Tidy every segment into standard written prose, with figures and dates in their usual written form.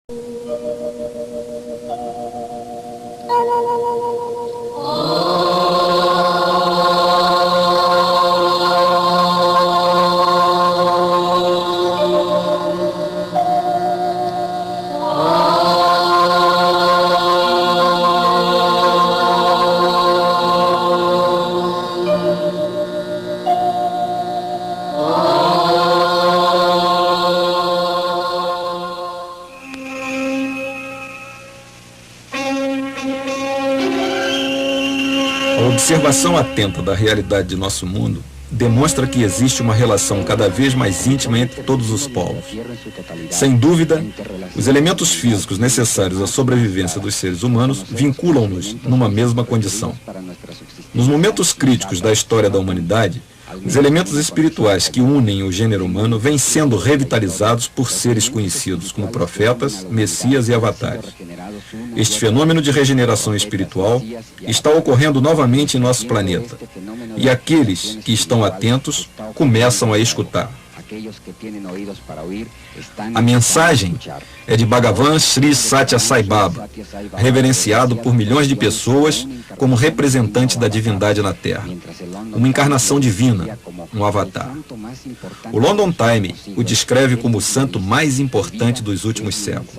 A observação atenta da realidade de nosso mundo demonstra que existe uma relação cada vez mais íntima entre todos os povos. Sem dúvida, os elementos físicos necessários à sobrevivência dos seres humanos vinculam-nos numa mesma condição. Nos momentos críticos da história da humanidade, os elementos espirituais que unem o gênero humano vêm sendo revitalizados por seres conhecidos como profetas, messias e avatares. Este fenômeno de regeneração espiritual está ocorrendo novamente em nosso planeta, e aqueles que estão atentos começam a escutar. A mensagem é de Bhagavan Sri Satya Sai Baba, reverenciado por milhões de pessoas como representante da divindade na Terra, uma encarnação divina, um avatar. O London Times o descreve como o santo mais importante dos últimos séculos.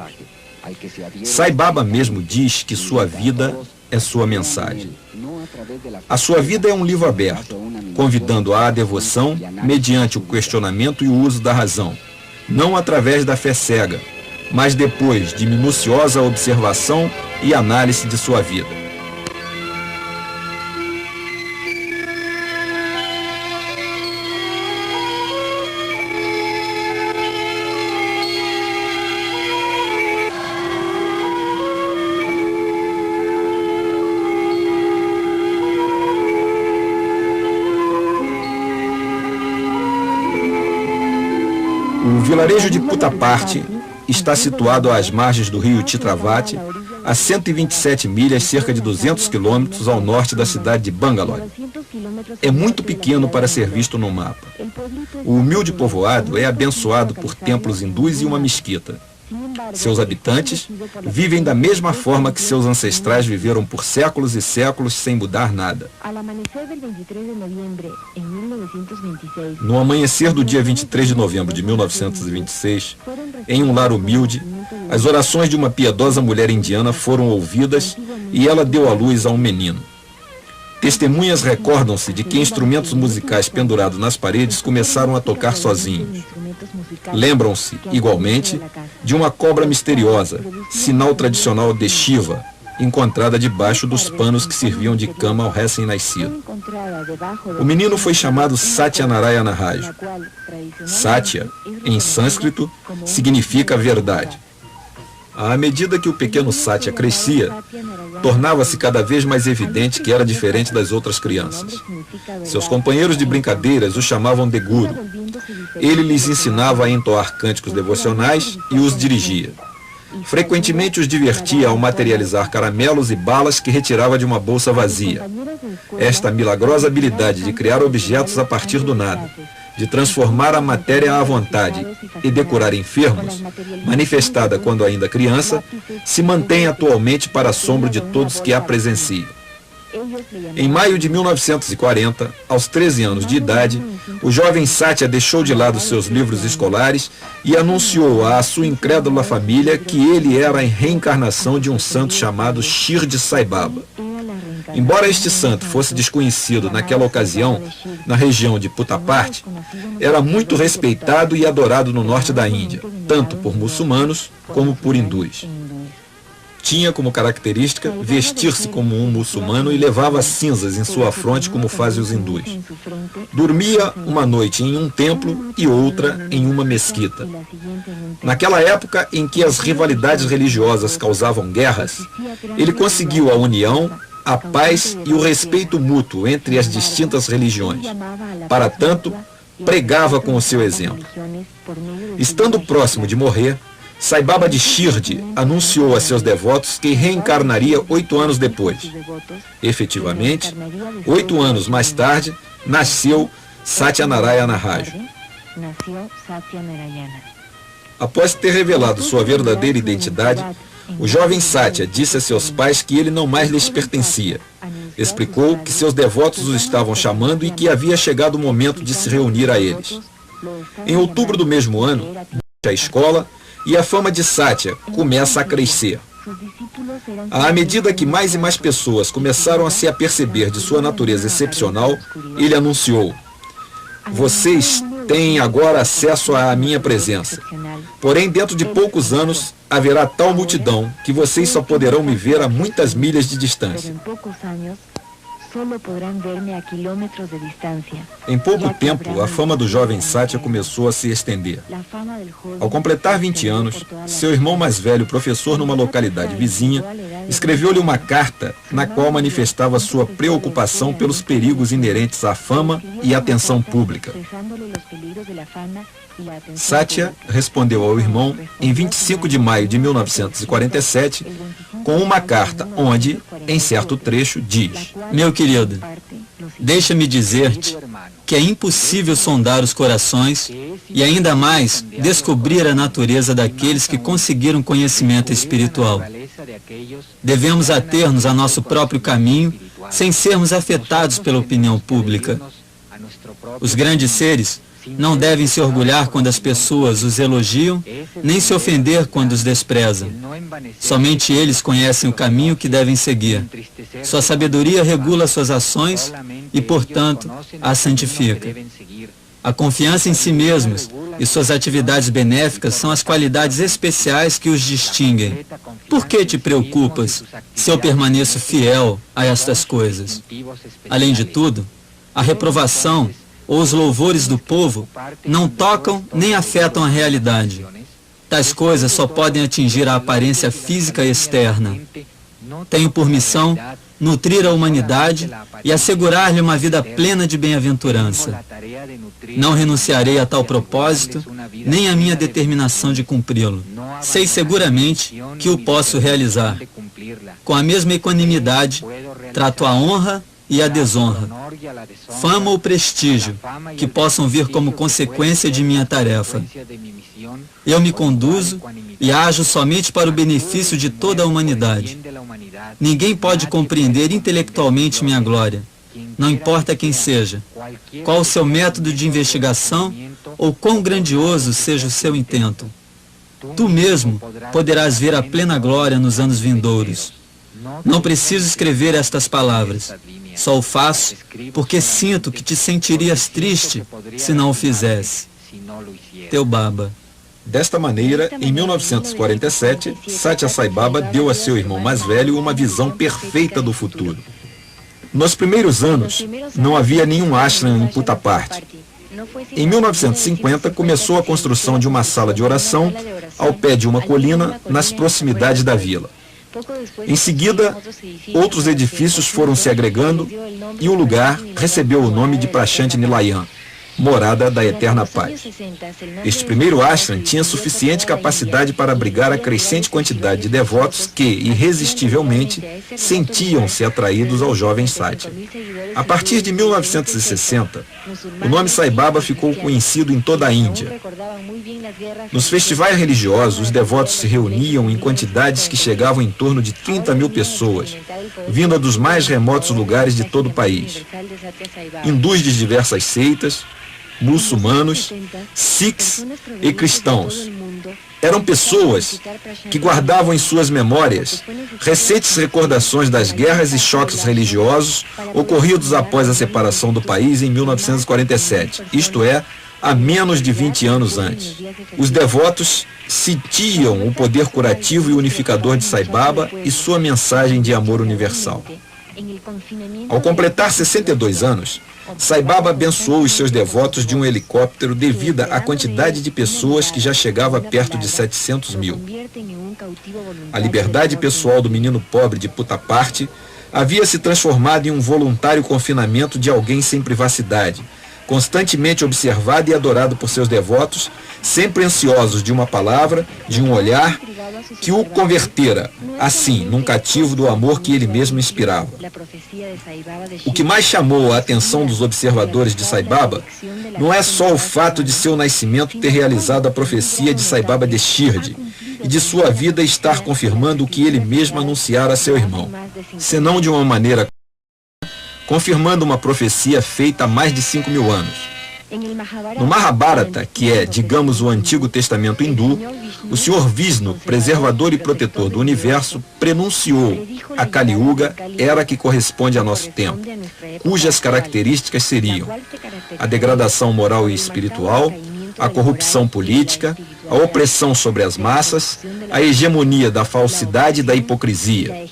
Sai Baba mesmo diz que sua vida é sua mensagem. A sua vida é um livro aberto, convidando à devoção mediante o questionamento e o uso da razão, não através da fé cega, mas depois de minuciosa observação e análise de sua vida. O vilarejo de Puttaparthi está situado às margens do rio Chitravati, a 127 milhas, cerca de 200 quilômetros ao norte da cidade de Bangalore. É muito pequeno para ser visto no mapa. O humilde povoado é abençoado por templos hindus e uma mesquita. Seus habitantes vivem da mesma forma que seus ancestrais viveram por séculos e séculos sem mudar nada. No amanhecer do dia 23 de novembro de 1926, em um lar humilde, as orações de uma piedosa mulher indiana foram ouvidas e ela deu à luz a um menino. Testemunhas recordam-se de que instrumentos musicais pendurados nas paredes começaram a tocar sozinhos. Lembram-se, igualmente, de uma cobra misteriosa, sinal tradicional de Shiva, encontrada debaixo dos panos que serviam de cama ao recém-nascido. O menino foi chamado Satya Narayana Raju. Satya, em sânscrito, significa verdade. À medida que o pequeno Satya crescia, tornava-se cada vez mais evidente que era diferente das outras crianças. Seus companheiros de brincadeiras o chamavam de Guru. Ele lhes ensinava a entoar cânticos devocionais e os dirigia. Frequentemente os divertia ao materializar caramelos e balas que retirava de uma bolsa vazia. Esta milagrosa habilidade de criar objetos a partir do nada, de transformar a matéria à vontade e de curar enfermos, manifestada quando ainda criança, se mantém atualmente para assombro de todos que a presenciam. Em maio de 1940, aos 13 anos de idade, o jovem Satya deixou de lado seus livros escolares e anunciou à sua incrédula família que ele era a reencarnação de um santo chamado Shirdi Sai Baba. Embora este santo fosse desconhecido naquela ocasião, na região de Puttaparthi, era muito respeitado e adorado no norte da Índia, tanto por muçulmanos como por hindus. Tinha como característica vestir-se como um muçulmano e levava cinzas em sua fronte como fazem os hindus. Dormia uma noite em um templo e outra em uma mesquita. Naquela época em que as rivalidades religiosas causavam guerras, ele conseguiu a união, a paz e o respeito mútuo entre as distintas religiões. Para tanto, pregava com o seu exemplo. Estando próximo de morrer, Sai Baba de Shirdi anunciou a seus devotos que reencarnaria 8 anos depois. Efetivamente, 8 anos mais tarde, nasceu Satya Narayana Raju. Após ter revelado sua verdadeira identidade, o jovem Satya disse a seus pais que ele não mais lhes pertencia. Explicou que seus devotos os estavam chamando e que havia chegado o momento de se reunir a eles. Em outubro do mesmo ano, deixa a escola e a fama de Satya começa a crescer. À medida que mais e mais pessoas começaram a se aperceber de sua natureza excepcional, ele anunciou: "Vocês têm agora acesso à minha presença. Porém, dentro de poucos anos, haverá tal multidão que vocês só poderão me ver a muitas milhas de distância." Em pouco tempo, a fama do jovem Satya começou a se estender. Ao completar 20 anos, seu irmão mais velho, professor numa localidade vizinha, escreveu-lhe uma carta na qual manifestava sua preocupação pelos perigos inerentes à fama e à atenção pública. Satya respondeu ao irmão em 25 de maio de 1947 com uma carta onde, em certo trecho, diz: "Meu querido, deixa-me dizer-te que é impossível sondar os corações e ainda mais descobrir a natureza daqueles que conseguiram conhecimento espiritual. Devemos ater-nos a nosso próprio caminho sem sermos afetados pela opinião pública. Os grandes seres não devem se orgulhar quando as pessoas os elogiam, nem se ofender quando os desprezam. Somente eles conhecem o caminho que devem seguir. Sua sabedoria regula suas ações e, portanto, as santifica. A confiança em si mesmos e suas atividades benéficas são as qualidades especiais que os distinguem. Por que te preocupas se eu permaneço fiel a estas coisas? Além de tudo, a reprovação ou os louvores do povo não tocam nem afetam a realidade. Tais coisas só podem atingir a aparência física externa. Tenho por missão nutrir a humanidade e assegurar-lhe uma vida plena de bem-aventurança. Não renunciarei a tal propósito, nem a minha determinação de cumpri-lo. Sei seguramente que o posso realizar. Com a mesma equanimidade, trato a honra e a desonra, fama ou prestígio, que possam vir como consequência de minha tarefa. Eu me conduzo e ajo somente para o benefício de toda a humanidade. Ninguém pode compreender intelectualmente minha glória, não importa quem seja, qual o seu método de investigação ou quão grandioso seja o seu intento. Tu mesmo poderás ver a plena glória nos anos vindouros. Não preciso escrever estas palavras. Só o faço porque sinto que te sentirias triste se não o fizesse. Teu Baba. Desta maneira, em 1947, Satya Sai Baba deu a seu irmão mais velho uma visão perfeita do futuro. Nos primeiros anos, não havia nenhum ashram em Puttaparthi. Em 1950, começou a construção de uma sala de oração ao pé de uma colina nas proximidades da vila. Em seguida, outros edifícios foram se agregando e o lugar recebeu o nome de Prashanthi Nilayam, morada da eterna paz. Este primeiro ashram tinha suficiente capacidade para abrigar a crescente quantidade de devotos que, irresistivelmente, sentiam-se atraídos ao jovem Satya. A partir de 1960, o nome Sai Baba ficou conhecido em toda a Índia. Nos festivais religiosos, os devotos se reuniam em quantidades que chegavam em torno de 30 mil pessoas, vindas dos mais remotos lugares de todo o país. Hindus de diversas seitas, muçulmanos, sikhs e cristãos. Eram pessoas que guardavam em suas memórias recentes recordações das guerras e choques religiosos ocorridos após a separação do país em 1947, isto é, há menos de 20 anos antes. Os devotos sentiam o poder curativo e unificador de Sai Baba e sua mensagem de amor universal. Ao completar 62 anos, Sai Baba abençoou os seus devotos de um helicóptero devido à quantidade de pessoas que já chegava perto de 700 mil. A liberdade pessoal do menino pobre de Puttaparthi havia se transformado em um voluntário confinamento de alguém sem privacidade, constantemente observado e adorado por seus devotos, sempre ansiosos de uma palavra, de um olhar que o convertera, assim, num cativo do amor que ele mesmo inspirava. O que mais chamou a atenção dos observadores de Sai Baba não é só o fato de seu nascimento ter realizado a profecia de Sai Baba de Shirdi e de sua vida estar confirmando o que ele mesmo anunciara a seu irmão, senão de uma maneira confirmando uma profecia feita há mais de 5.000 anos. No Mahabharata, que é, digamos, o Antigo Testamento hindu, o Senhor Vishnu, preservador e protetor do universo, prenunciou a Kali Yuga, era que corresponde a nosso tempo, cujas características seriam a degradação moral e espiritual, a corrupção política, a opressão sobre as massas, a hegemonia da falsidade e da hipocrisia.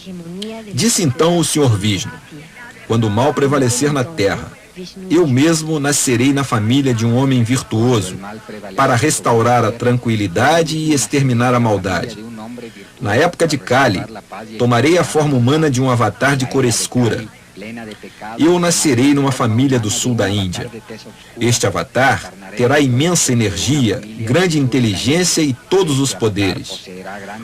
Disse então o Senhor Vishnu: quando o mal prevalecer na terra, eu mesmo nascerei na família de um homem virtuoso, para restaurar a tranquilidade e exterminar a maldade. Na época de Kali, tomarei a forma humana de um avatar de cor escura. Eu nascerei numa família do sul da Índia. Este avatar terá imensa energia, grande inteligência e todos os poderes.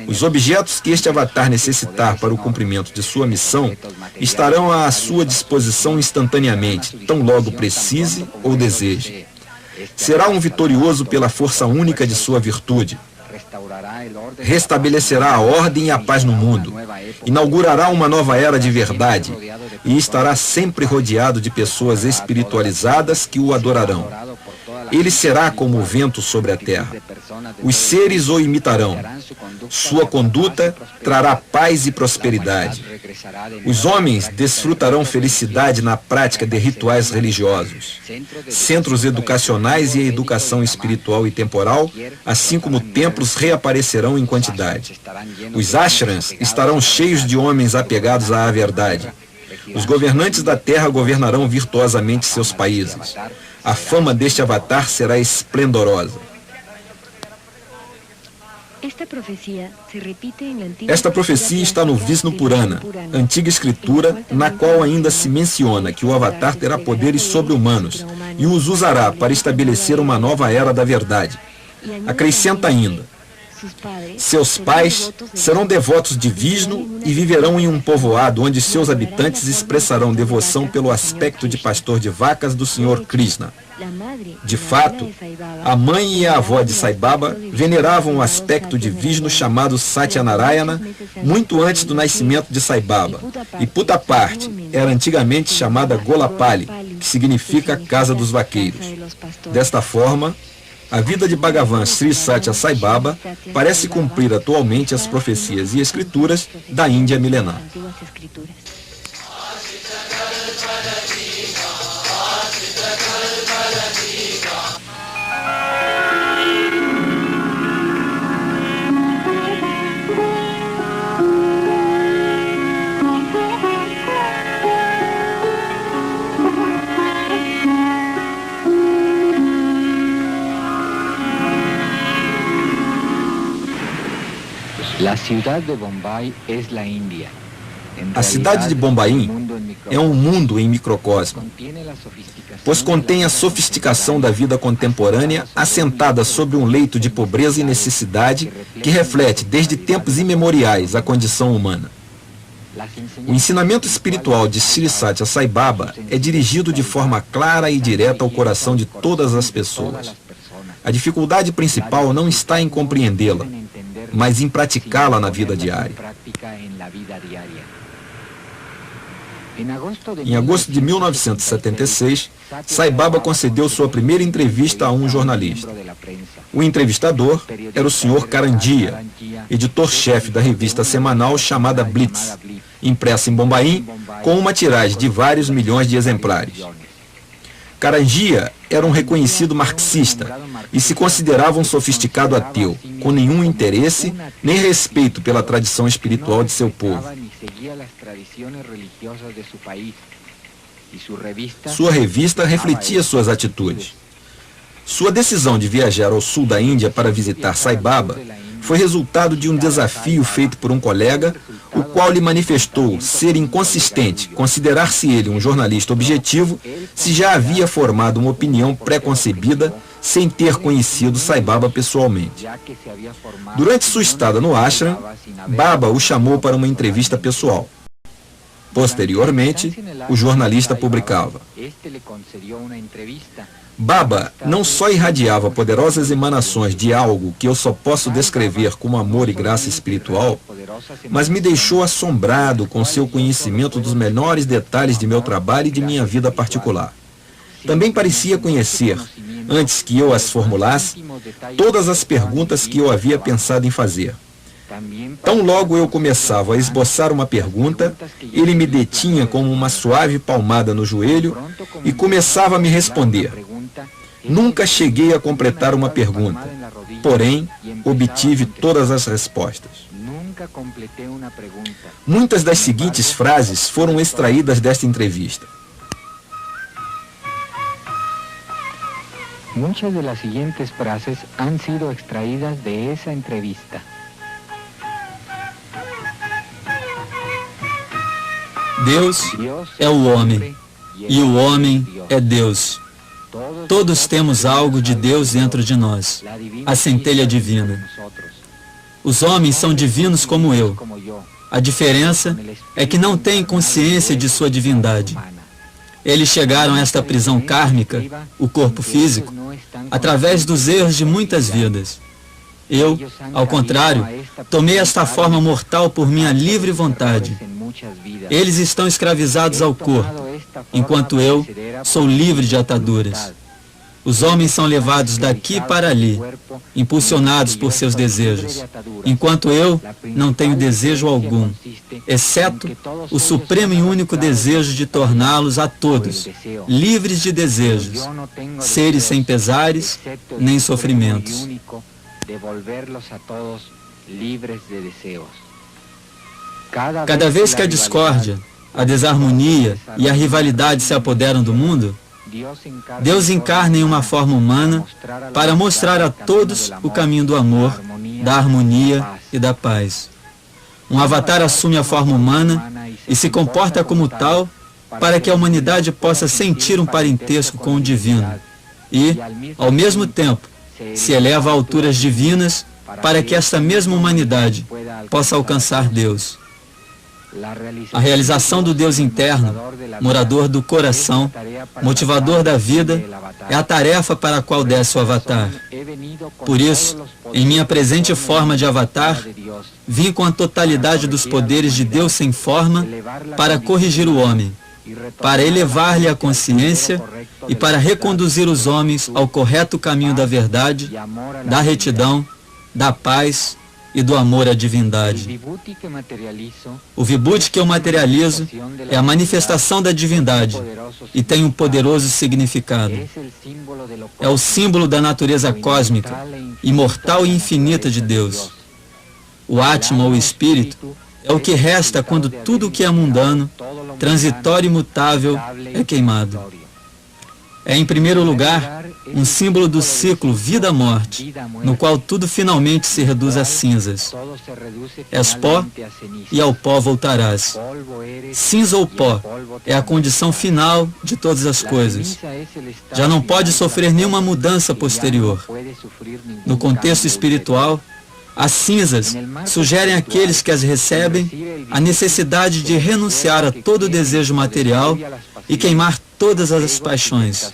Os objetos que este avatar necessitar para o cumprimento de sua missão estarão à sua disposição instantaneamente, tão logo precise ou deseje. Será um vitorioso pela força única de sua virtude. Restabelecerá a ordem e a paz no mundo, inaugurará uma nova era de verdade e estará sempre rodeado de pessoas espiritualizadas que o adorarão. Ele será como o vento sobre a terra. Os seres o imitarão. Sua conduta trará paz e prosperidade. Os homens desfrutarão felicidade na prática de rituais religiosos. Centros educacionais e a educação espiritual e temporal, assim como templos, reaparecerão em quantidade. Os ashrams estarão cheios de homens apegados à verdade. Os governantes da terra governarão virtuosamente seus países. A fama deste avatar será esplendorosa. Esta profecia está no Vishnu Purana, antiga escritura, na qual ainda se menciona que o avatar terá poderes sobre-humanos e os usará para estabelecer uma nova era da verdade. Acrescenta ainda: seus pais serão devotos de Vishnu e viverão em um povoado onde seus habitantes expressarão devoção pelo aspecto de pastor de vacas do Senhor Krishna. De fato, a mãe e a avó de Sai Baba veneravam o aspecto de Vishnu chamado Satyanarayana muito antes do nascimento de Sai Baba, e Puttaparthi era antigamente chamada Golapali, que significa casa dos vaqueiros. Desta forma, a vida de Bhagavan Sri Satya Sai Baba parece cumprir atualmente as profecias e escrituras da Índia milenar. A cidade de Bombaim é um mundo em microcosmo, pois contém a sofisticação da vida contemporânea assentada sobre um leito de pobreza e necessidade que reflete desde tempos imemoriais a condição humana. O ensinamento espiritual de Sri Satya Sai Baba é dirigido de forma clara e direta ao coração de todas as pessoas. A dificuldade principal não está em compreendê-la, mas em praticá-la na vida diária. Em agosto de 1976, Sai Baba concedeu sua primeira entrevista a um jornalista. O entrevistador era o Sr. Karandia, editor-chefe da revista semanal chamada Blitz, impressa em Bombaim, com uma tiragem de vários milhões de exemplares. Karandia era um reconhecido marxista e se considerava um sofisticado ateu, com nenhum interesse nem respeito pela tradição espiritual de seu povo. Sua revista refletia suas atitudes. Sua decisão de viajar ao sul da Índia para visitar Sai Baba foi resultado de um desafio feito por um colega, o qual lhe manifestou ser inconsistente considerar-se ele um jornalista objetivo se já havia formado uma opinião pré-concebida sem ter conhecido Sai Baba pessoalmente. Durante sua estada no ashram, Baba o chamou para uma entrevista pessoal. Posteriormente, o jornalista publicava: Baba não só irradiava poderosas emanações de algo que eu só posso descrever como amor e graça espiritual, mas me deixou assombrado com seu conhecimento dos menores detalhes de meu trabalho e de minha vida particular. Também parecia conhecer, antes que eu as formulasse, todas as perguntas que eu havia pensado em fazer. Tão logo eu começava a esboçar uma pergunta, ele me detinha com uma suave palmada no joelho e começava a me responder. Nunca cheguei a completar uma pergunta, porém, obtive todas as respostas. Muitas das seguintes frases foram extraídas desta entrevista. Muchas de las siguientes frases han sido extraídas de esa entrevista. Deus é o homem, e o homem é Deus. Todos temos algo de Deus dentro de nós, a centelha divina. Os homens são divinos como eu. A diferença é que não têm consciência de sua divindade. Eles chegaram a esta prisão kármica, o corpo físico, através dos erros de muitas vidas. Eu, ao contrário, tomei esta forma mortal por minha livre vontade. Eles estão escravizados ao corpo, enquanto eu sou livre de ataduras. Os homens são levados daqui para ali, impulsionados por seus desejos, enquanto eu não tenho desejo algum, exceto o supremo e único desejo de torná-los a todos livres de desejos, seres sem pesares nem sofrimentos. Cada vez que a discórdia, a desarmonia e a rivalidade se apoderam do mundo, Deus encarna em uma forma humana para mostrar a todos o caminho do amor, da harmonia e da paz. Um avatar assume a forma humana e se comporta como tal para que a humanidade possa sentir um parentesco com o divino e, ao mesmo tempo, se eleva a alturas divinas para que esta mesma humanidade possa alcançar Deus. A realização do Deus interno, morador do coração, motivador da vida, é a tarefa para a qual desce o avatar. Por isso, em minha presente forma de avatar, vim com a totalidade dos poderes de Deus sem forma para corrigir o homem, para elevar-lhe a consciência e para reconduzir os homens ao correto caminho da verdade, da retidão, da paz e do amor à divindade. O vibhuti que eu materializo é a manifestação da divindade e tem um poderoso significado. É o símbolo da natureza cósmica, imortal e infinita de Deus. O Atma, ou Espírito, é o que resta quando tudo o que é mundano, transitório e mutável é queimado. É, em primeiro lugar, um símbolo do ciclo vida-morte, no qual tudo finalmente se reduz a cinzas. És pó e ao pó voltarás. Cinza ou pó é a condição final de todas as coisas. Já não pode sofrer nenhuma mudança posterior. No contexto espiritual, as cinzas sugerem àqueles que as recebem a necessidade de renunciar a todo desejo material e queimar todas as paixões,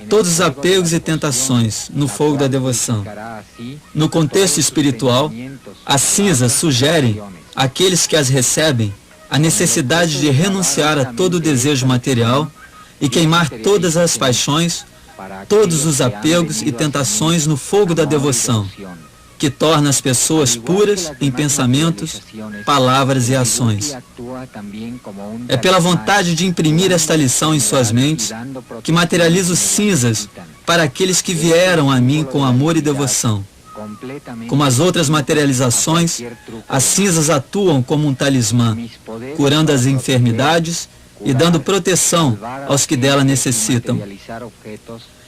todos os apegos e tentações no fogo da devoção. No contexto espiritual, as cinzas sugerem àqueles que as recebem a necessidade de renunciar a todo desejo material e queimar todas as paixões, todos os apegos e tentações no fogo da devoção, que torna as pessoas puras em pensamentos, palavras e ações. É pela vontade de imprimir esta lição em suas mentes que materializo cinzas para aqueles que vieram a mim com amor e devoção. Como as outras materializações, as cinzas atuam como um talismã, curando as enfermidades e dando proteção aos que dela necessitam.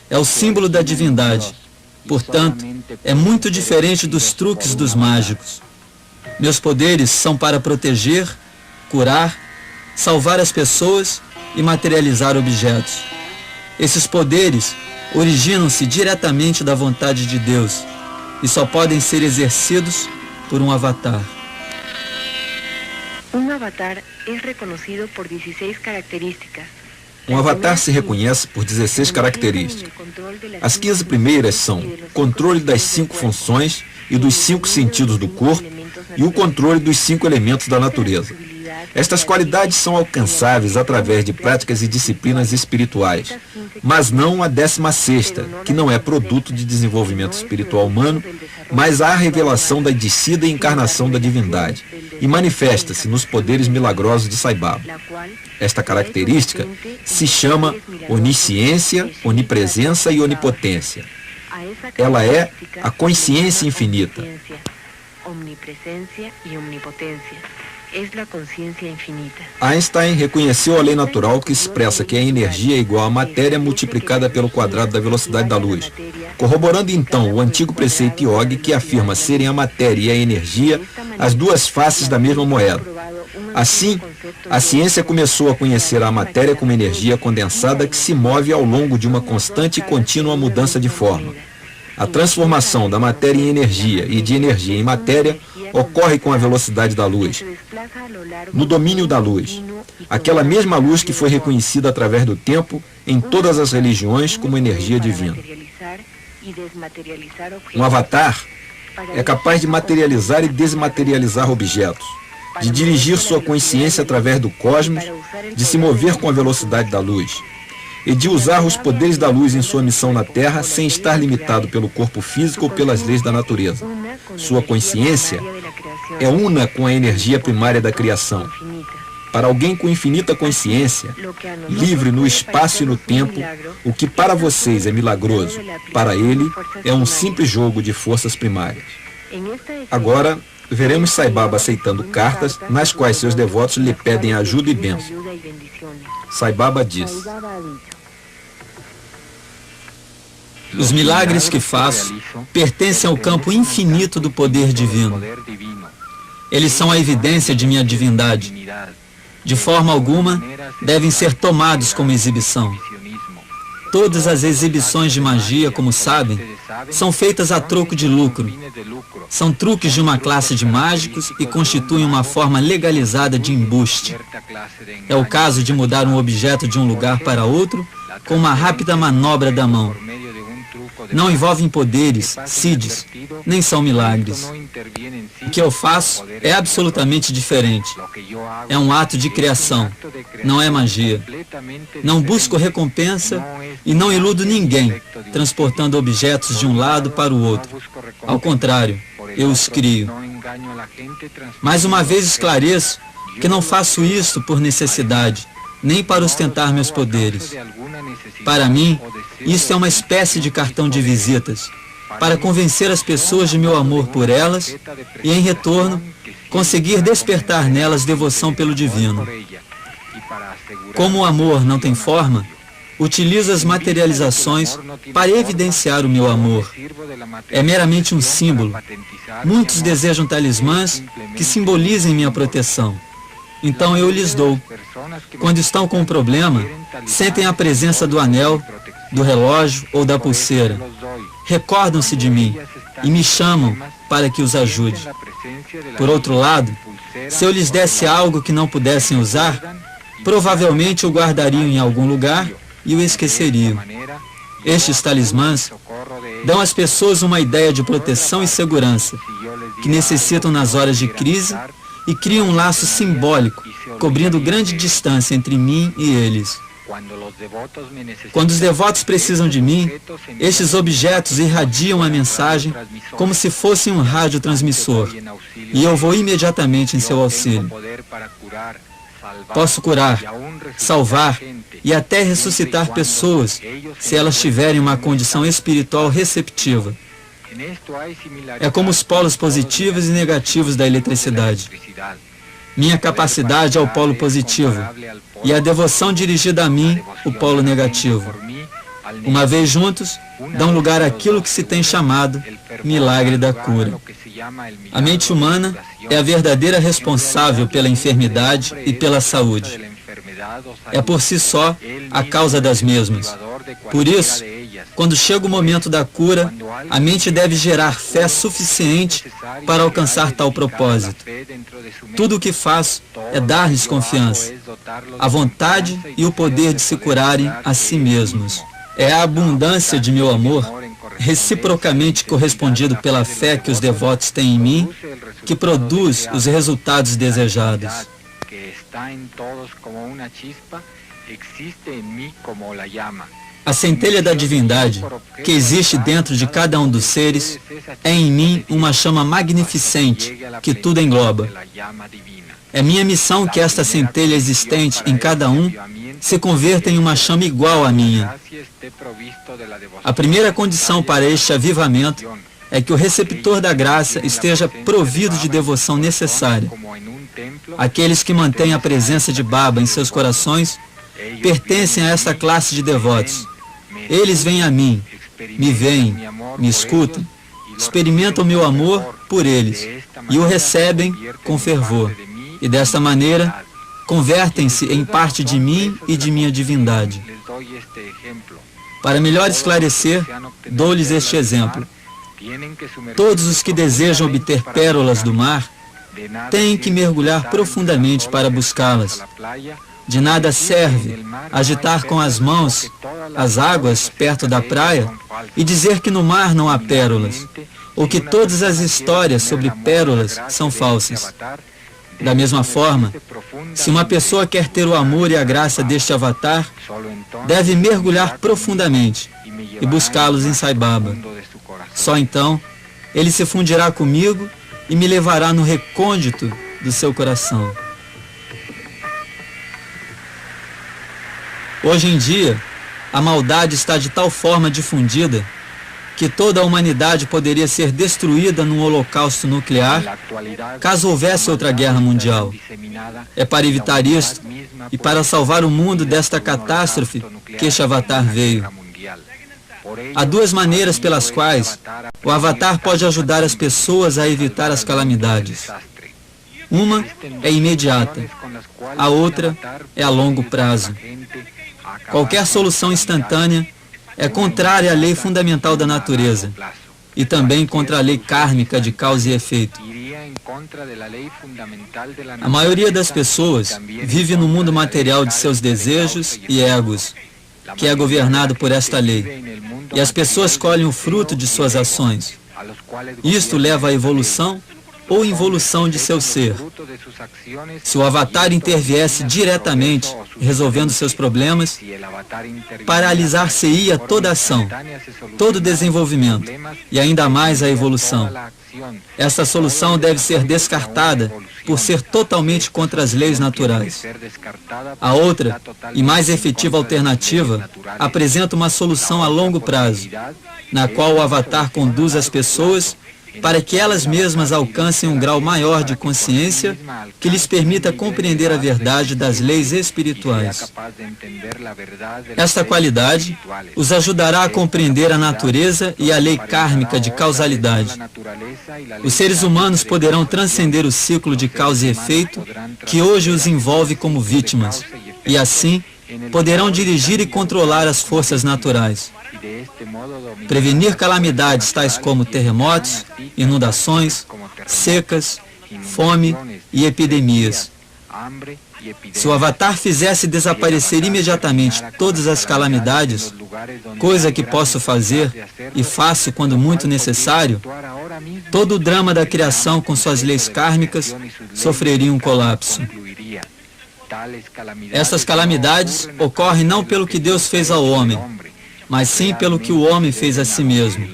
É o símbolo da divindade. Portanto, é muito diferente dos truques dos mágicos. Meus poderes são para proteger, curar, salvar as pessoas e materializar objetos. Esses poderes originam-se diretamente da vontade de Deus e só podem ser exercidos por um avatar. Um avatar é reconhecido por 16 características. Um avatar se reconhece por 16 características. As 15 primeiras são controle das 5 funções e dos 5 sentidos do corpo e o controle dos 5 elementos da natureza. Estas qualidades são alcançáveis através de práticas e disciplinas espirituais, mas não a 16ª, que não é produto de desenvolvimento espiritual humano, mas a revelação da descida e encarnação da divindade, e manifesta-se nos poderes milagrosos de Sai Baba. Esta característica se chama onisciência, onipresença e onipotência. Ela é a consciência infinita. Einstein reconheceu a lei natural que expressa que a energia é igual à matéria multiplicada pelo quadrado da velocidade da luz, corroborando então o antigo preceito Yogi que afirma serem a matéria e a energia as duas faces da mesma moeda. Assim, a ciência começou a conhecer a matéria como energia condensada que se move ao longo de uma constante e contínua mudança de forma. A transformação da matéria em energia e de energia em matéria ocorre com a velocidade da luz, no domínio da luz, aquela mesma luz que foi reconhecida através do tempo em todas as religiões como energia divina. Um avatar é capaz de materializar e desmaterializar objetos, de dirigir sua consciência através do cosmos, de se mover com a velocidade da luz e de usar os poderes da luz em sua missão na Terra sem estar limitado pelo corpo físico ou pelas leis da natureza. Sua consciência é una com a energia primária da criação. Para alguém com infinita consciência, livre no espaço e no tempo, o que para vocês é milagroso, para ele é um simples jogo de forças primárias. Agora, veremos Sai Baba aceitando cartas nas quais seus devotos lhe pedem ajuda e bênção. Sai Baba diz: os milagres que faço pertencem ao campo infinito do poder divino. Eles são a evidência de minha divindade. De forma alguma, devem ser tomados como exibição. Todas as exibições de magia, como sabem, são feitas a troco de lucro. São truques de uma classe de mágicos e constituem uma forma legalizada de embuste. É o caso de mudar um objeto de um lugar para outro com uma rápida manobra da mão. Não envolvem poderes, siddhis, nem são milagres. O que eu faço é absolutamente diferente. É um ato de criação, não é magia. Não busco recompensa e não iludo ninguém, transportando objetos de um lado para o outro. Ao contrário, eu os crio. Mais uma vez esclareço que não faço isto por necessidade, nem para ostentar meus poderes. Para mim, isso é uma espécie de cartão de visitas, para convencer as pessoas de meu amor por elas e, em retorno, conseguir despertar nelas devoção pelo divino. Como o amor não tem forma, utilizo as materializações para evidenciar o meu amor. É meramente um símbolo. Muitos desejam talismãs que simbolizem minha proteção. Então eu lhes dou. Quando estão com um problema, sentem a presença do anel, do relógio ou da pulseira. Recordam-se de mim e me chamam para que os ajude. Por outro lado, se eu lhes desse algo que não pudessem usar, provavelmente o guardariam em algum lugar e o esqueceriam. Estes talismãs dão às pessoas uma ideia de proteção e segurança, que necessitam nas horas de crise, e criam um laço simbólico, cobrindo grande distância entre mim e eles. Quando os devotos precisam de mim, estes objetos irradiam a mensagem como se fossem um radiotransmissor, e eu vou imediatamente em seu auxílio. Posso curar, salvar e até ressuscitar pessoas se elas tiverem uma condição espiritual receptiva. É como os polos positivos e negativos da eletricidade. Minha capacidade é o polo positivo e a devoção dirigida a mim, o polo negativo. Uma vez juntos, dão lugar àquilo que se tem chamado milagre da cura. A mente humana é a verdadeira responsável pela enfermidade e pela saúde. É por si só a causa das mesmas. Por isso, quando chega o momento da cura, a mente deve gerar fé suficiente para alcançar tal propósito. Tudo o que faço é dar-lhes confiança, a vontade e o poder de se curarem a si mesmos. É a abundância de meu amor, reciprocamente correspondido pela fé que os devotos têm em mim, que produz os resultados desejados. A centelha da divindade, que existe dentro de cada um dos seres, é em mim uma chama magnificente que tudo engloba. É minha missão que esta centelha existente em cada um se converta em uma chama igual à minha. A primeira condição para este avivamento é que o receptor da graça esteja provido de devoção necessária. Aqueles que mantêm a presença de Baba em seus corações pertencem a esta classe de devotos. Eles vêm a mim, me veem, me escutam, experimentam meu amor por eles e o recebem com fervor. E desta maneira, convertem-se em parte de mim e de minha divindade. Para melhor esclarecer, dou-lhes este exemplo. Todos os que desejam obter pérolas do mar têm que mergulhar profundamente para buscá-las. De nada serve agitar com as mãos as águas perto da praia e dizer que no mar não há pérolas, ou que todas as histórias sobre pérolas são falsas. Da mesma forma, se uma pessoa quer ter o amor e a graça deste avatar, deve mergulhar profundamente e buscá-los em Sai Baba. Só então, ele se fundirá comigo e me levará no recôndito do seu coração. Hoje em dia, a maldade está de tal forma difundida que toda a humanidade poderia ser destruída num holocausto nuclear caso houvesse outra guerra mundial. É para evitar isto e para salvar o mundo desta catástrofe que este avatar veio. Há duas maneiras pelas quais o avatar pode ajudar as pessoas a evitar as calamidades. Uma é imediata, a outra é a longo prazo. Qualquer solução instantânea é contrária à lei fundamental da natureza e também contra a lei kármica de causa e efeito. A maioria das pessoas vive no mundo material de seus desejos e egos, que é governado por esta lei, e as pessoas colhem o fruto de suas ações. Isto leva à evolução ou involução de seu ser. Se o avatar interviesse diretamente, resolvendo seus problemas, paralisar-se-ia toda ação, todo desenvolvimento e ainda mais a evolução. Essa solução deve ser descartada por ser totalmente contra as leis naturais. A outra e mais efetiva alternativa apresenta uma solução a longo prazo, na qual o avatar conduz as pessoas para que elas mesmas alcancem um grau maior de consciência que lhes permita compreender a verdade das leis espirituais. Esta qualidade os ajudará a compreender a natureza e a lei kármica de causalidade. Os seres humanos poderão transcender o ciclo de causa e efeito que hoje os envolve como vítimas, e assim poderão dirigir e controlar as forças naturais. Prevenir calamidades tais como terremotos, inundações, secas, fome e epidemias. Se o avatar fizesse desaparecer imediatamente todas as calamidades, coisa que posso fazer e faço quando muito necessário, todo o drama da criação com suas leis kármicas sofreria um colapso. Essas calamidades ocorrem não pelo que Deus fez ao homem, mas sim pelo que o homem fez a si mesmo.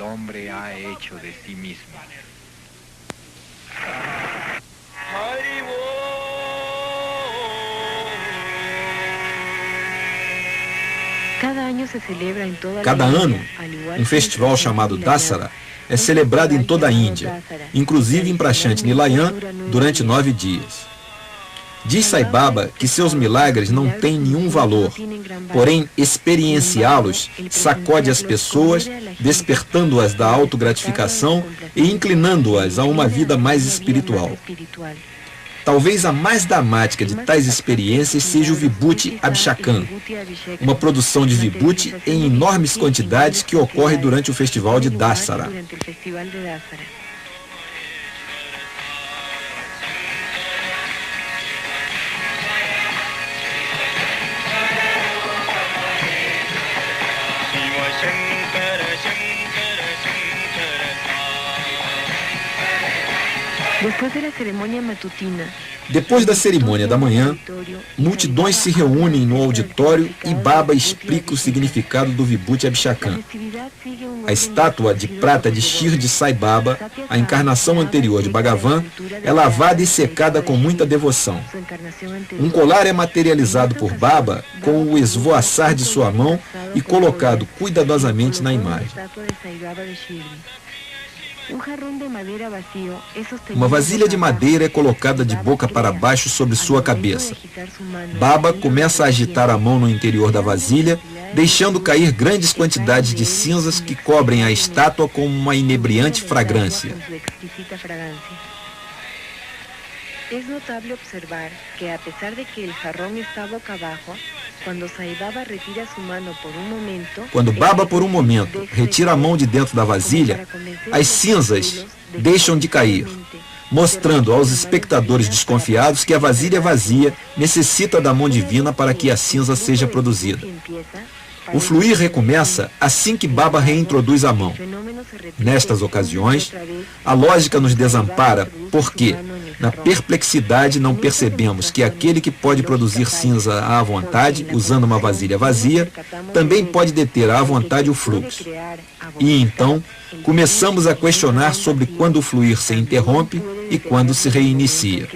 Cada ano, um festival chamado Dasara é celebrado em toda a Índia, inclusive em Prashant Nilayan, durante 9 dias. Diz Sai Baba que seus milagres não têm nenhum valor, porém experienciá-los sacode as pessoas, despertando-as da autogratificação e inclinando-as a uma vida mais espiritual. Talvez a mais dramática de tais experiências seja o Vibhuti Abhishekam, uma produção de Vibhuti em enormes quantidades que ocorre durante o festival de Dasara. Depois da cerimônia da manhã, multidões se reúnem no auditório e Baba explica o significado do Vibhuti Abhishekam. A estátua de prata de Shirdi Sai Baba, a encarnação anterior de Bhagavan, é lavada e secada com muita devoção. Um colar é materializado por Baba com o esvoaçar de sua mão e colocado cuidadosamente na imagem. Uma vasilha de madeira é colocada de boca para baixo sobre sua cabeça. Baba começa a agitar a mão no interior da vasilha, deixando cair grandes quantidades de cinzas que cobrem a estátua com uma inebriante fragrância. Es notable observar que, a pesar de que el jarrón está boca abajo, quando Baba, por um momento, retira a mão de dentro da vasilha, as cinzas deixam de cair, mostrando aos espectadores desconfiados que a vasilha vazia necessita da mão divina para que a cinza seja produzida. O fluir recomeça assim que Baba reintroduz a mão. Nestas ocasiões, a lógica nos desampara porque, na perplexidade, não percebemos que aquele que pode produzir cinza à vontade, usando uma vasilha vazia, também pode deter à vontade o fluxo. E então, começamos a questionar sobre quando o fluir se interrompe e quando se reinicia.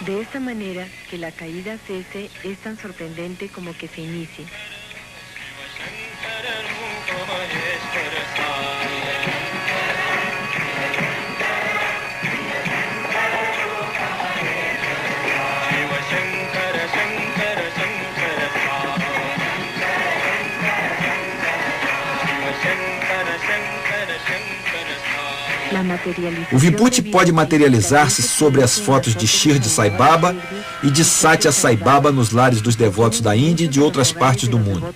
De esta manera, que la caída cese es tan sorprendente como que se inicie. O Vibhuti pode materializar-se sobre as fotos de Shirdi Sai Baba e de Satya Sai Baba nos lares dos devotos da Índia e de outras partes do mundo.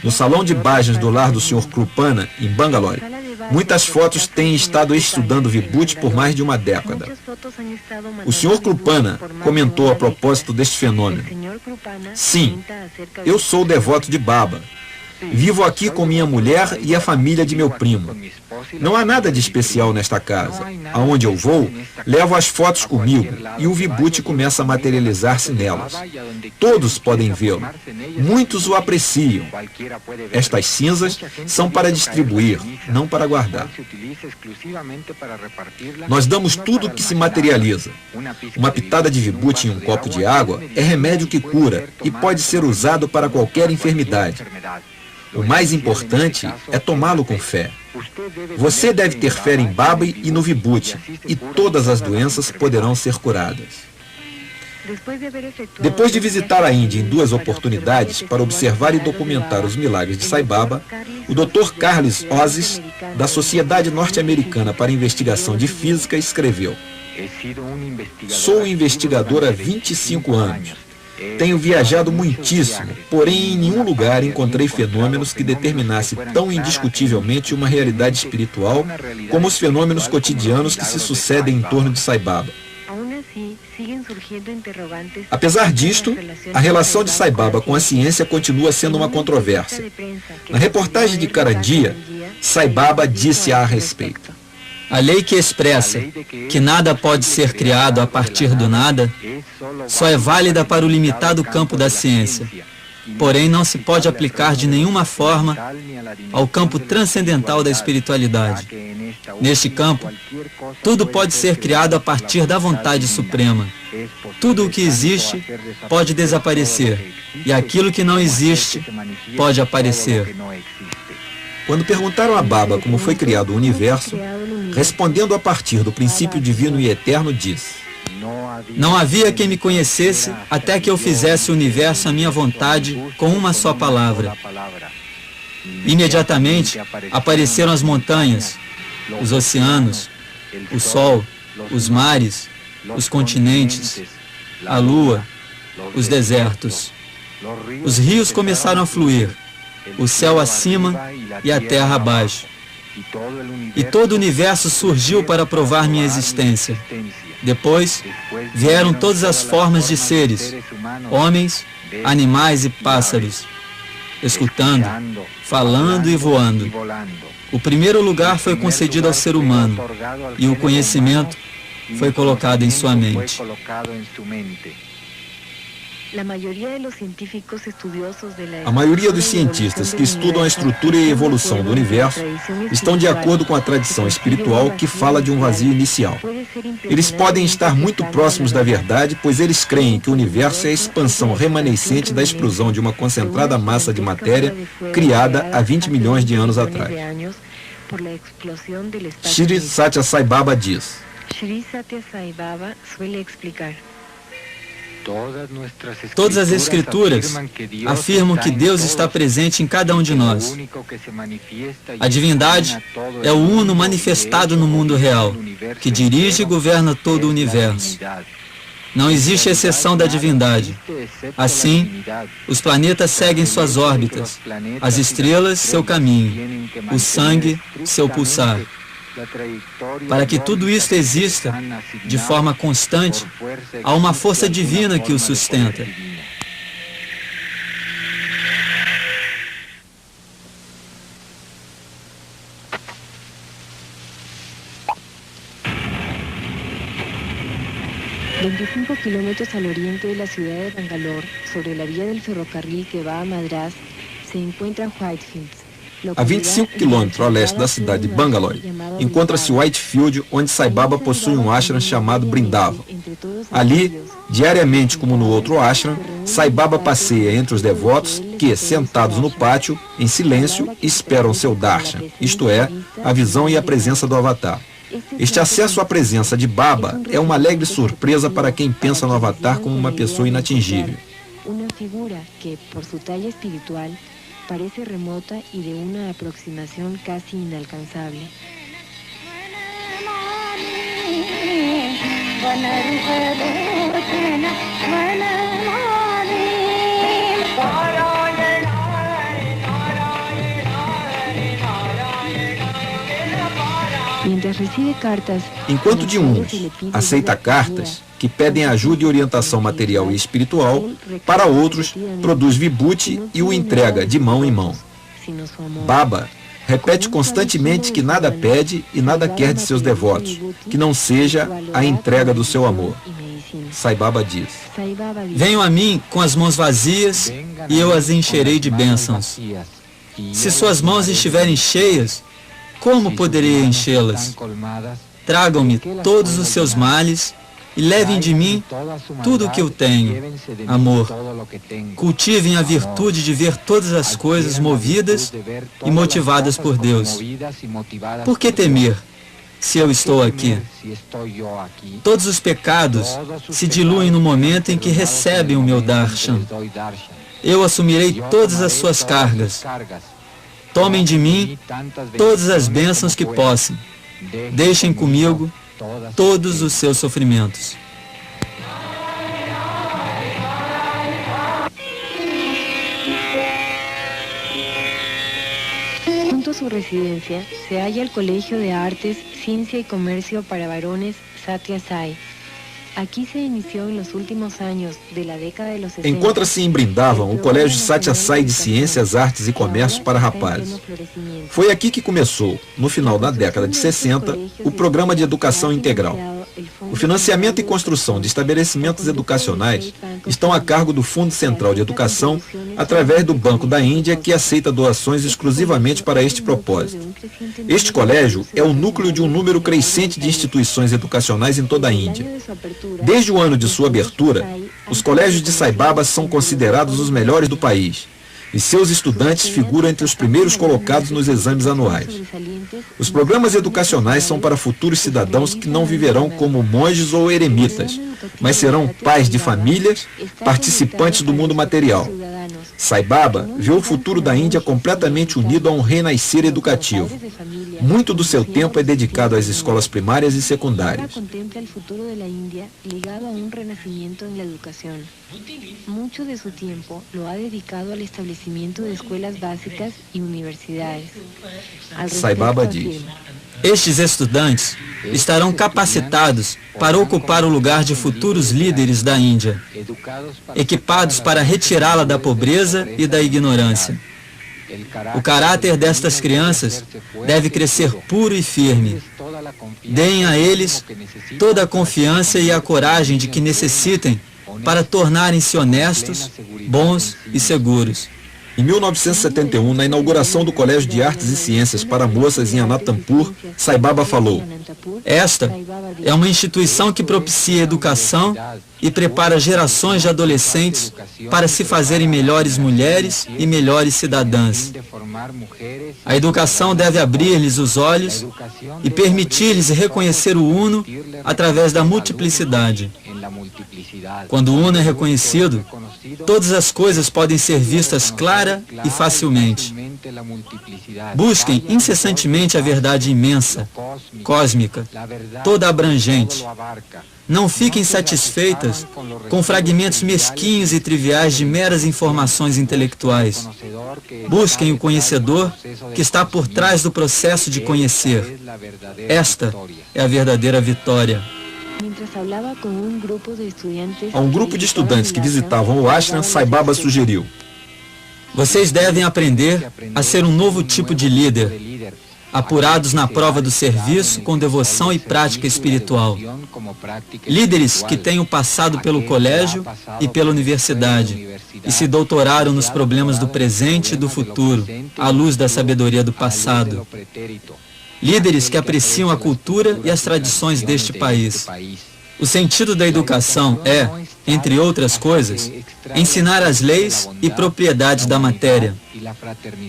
No salão de imagens do lar do Sr. Krupana, em Bangalore, muitas fotos têm estado estudando Vibhuti por mais de uma década. O Sr. Krupana comentou a propósito deste fenômeno: sim, eu sou devoto de Baba. Vivo aqui com minha mulher e a família de meu primo. Não há nada de especial nesta casa. Aonde eu vou, levo as fotos comigo e o Vibhuti começa a materializar-se nelas. Todos podem vê-lo. Muitos o apreciam. Estas cinzas são para distribuir, não para guardar. Nós damos tudo o que se materializa. Uma pitada de Vibhuti em um copo de água é remédio que cura e pode ser usado para qualquer enfermidade. O mais importante é tomá-lo com fé. Você deve ter fé em Baba e no Vibhuti, e todas as doenças poderão ser curadas. Depois de visitar a Índia em 2 oportunidades para observar e documentar os milagres de Sai Baba, o Dr. Carlos Ozias, da Sociedade Norte-Americana para Investigação de Física, escreveu: sou investigador há 25 anos. Tenho viajado muitíssimo, porém em nenhum lugar encontrei fenômenos que determinassem tão indiscutivelmente uma realidade espiritual como os fenômenos cotidianos que se sucedem em torno de Sai Baba. Apesar disto, a relação de Sai Baba com a ciência continua sendo uma controvérsia. Na reportagem de Karandia, Sai Baba disse a respeito: a lei que expressa que nada pode ser criado a partir do nada só é válida para o limitado campo da ciência, porém não se pode aplicar de nenhuma forma ao campo transcendental da espiritualidade. Neste campo, tudo pode ser criado a partir da vontade suprema. Tudo o que existe pode desaparecer, e aquilo que não existe pode aparecer. Quando perguntaram a Baba como foi criado o universo, respondendo a partir do princípio divino e eterno, disse: não havia quem me conhecesse até que eu fizesse o universo à minha vontade com uma só palavra. Imediatamente apareceram as montanhas, os oceanos, o sol, os mares, os continentes, a lua, os desertos. Os rios começaram a fluir, o céu acima e a terra abaixo. E todo o universo surgiu para provar minha existência. Depois, vieram todas as formas de seres, homens, animais e pássaros, escutando, falando e voando. O primeiro lugar foi concedido ao ser humano, e o conhecimento foi colocado em sua mente. A maioria dos cientistas que estudam a estrutura e a evolução do universo estão de acordo com a tradição espiritual que fala de um vazio inicial. Eles podem estar muito próximos da verdade, pois eles creem que o universo é a expansão remanescente da explosão de uma concentrada massa de matéria criada há 20 milhões de anos atrás. Shri Satya Sai Baba diz: Shri Satya Sai Baba suele explicar. Todas as Escrituras afirmam que Deus está presente em cada um de nós. A divindade é o Uno manifestado no mundo real, que dirige e governa todo o universo. Não existe exceção da divindade. Assim, os planetas seguem suas órbitas, as estrelas seu caminho, o sangue seu pulsar. Para que tudo isto exista de forma constante, há uma força divina que o sustenta. Kilómetros al oriente de la ciudad de Bangalore, sobre la vía del ferrocarril que va a Madras, se encuentra Whitefields. A 25 quilômetros a leste da cidade de Bangalore, encontra-se Whitefield, onde Sai Baba possui um ashram chamado Brindavan. Ali, diariamente como no outro ashram, Sai Baba passeia entre os devotos que, sentados no pátio, em silêncio, esperam seu darshan, isto é, a visão e a presença do Avatar. Este acesso à presença de Baba é uma alegre surpresa para quem pensa no Avatar como uma pessoa inatingível. Uma figura que, por sua talla espiritual, parece remota y de una aproximación casi inalcanzable. Enquanto de uns aceita cartas que pedem ajuda e orientação material e espiritual, para outros produz vibhuti e o entrega de mão em mão. Baba repete constantemente que nada pede e nada quer de seus devotos, que não seja a entrega do seu amor. Sai Baba diz: venham a mim com as mãos vazias e eu as encherei de bênçãos. Se suas mãos estiverem cheias, como poderei enchê-las? Tragam-me todos os seus males e levem de mim tudo o que eu tenho, amor. Cultivem a virtude de ver todas as coisas movidas e motivadas por Deus. Por que temer, se eu estou aqui? Todos os pecados se diluem no momento em que recebem o meu darshan. Eu assumirei todas as suas cargas. Tomem de mim todas as bênçãos que possam. Deixem comigo todos os seus sofrimentos. Junto a su residencia se halla el Colegio de Artes, Ciencia y Comercio para Varones Satya Sai. Aqui se iniciou nos últimos anos da década de los 60. Encontra-se em Brindavan o Colégio Satya Sai de Ciências, Artes e Comércio para Rapazes. Foi aqui que começou, no final da década de 60, o programa de educação integral. O financiamento e construção de estabelecimentos educacionais estão a cargo do Fundo Central de Educação, através do Banco da Índia, que aceita doações exclusivamente para este propósito. Este colégio é o núcleo de um número crescente de instituições educacionais em toda a Índia. Desde o ano de sua abertura, os colégios de Sai Baba são considerados os melhores do país, e seus estudantes figuram entre os primeiros colocados nos exames anuais. Os programas educacionais são para futuros cidadãos que não viverão como monges ou eremitas, mas serão pais de famílias, participantes do mundo material. Sai Baba vê o futuro da Índia completamente unido a um renascer educativo. Muito do seu tempo é dedicado às escolas primárias e secundárias. Contempla el futuro de la India ligado a un renacimiento en la educación. Mucho de su tiempo lo ha dedicado al establecimiento de escuelas básicas y universidades. Sai Baba diz: estes estudantes estarão capacitados para ocupar o lugar de futuros líderes da Índia, equipados para retirá-la da pobreza e da ignorância. O caráter destas crianças deve crescer puro e firme. Deem a eles toda a confiança e a coragem de que necessitem para tornarem-se honestos, bons e seguros. Em 1971, na inauguração do Colégio de Artes e Ciências para Moças em Anantapur, Sai Baba falou: esta é uma instituição que propicia educação e prepara gerações de adolescentes para se fazerem melhores mulheres e melhores cidadãs. A educação deve abrir-lhes os olhos e permitir-lhes reconhecer o Uno através da multiplicidade. Quando o Uno é reconhecido, todas as coisas podem ser vistas clara e facilmente. Busquem incessantemente a verdade imensa, cósmica, toda abrangente. Não fiquem satisfeitas com fragmentos mesquinhos e triviais de meras informações intelectuais. Busquem o conhecedor que está por trás do processo de conhecer. Esta é a verdadeira vitória. A um grupo de estudantes que visitavam o ashram, Sai Baba sugeriu: vocês devem aprender a ser um novo tipo de líder, apurados na prova do serviço com devoção e prática espiritual. Líderes que tenham passado pelo colégio e pela universidade e se doutoraram nos problemas do presente e do futuro, à luz da sabedoria do passado. Líderes que apreciam a cultura e as tradições deste país. O sentido da educação é, entre outras coisas, ensinar as leis e propriedades da matéria.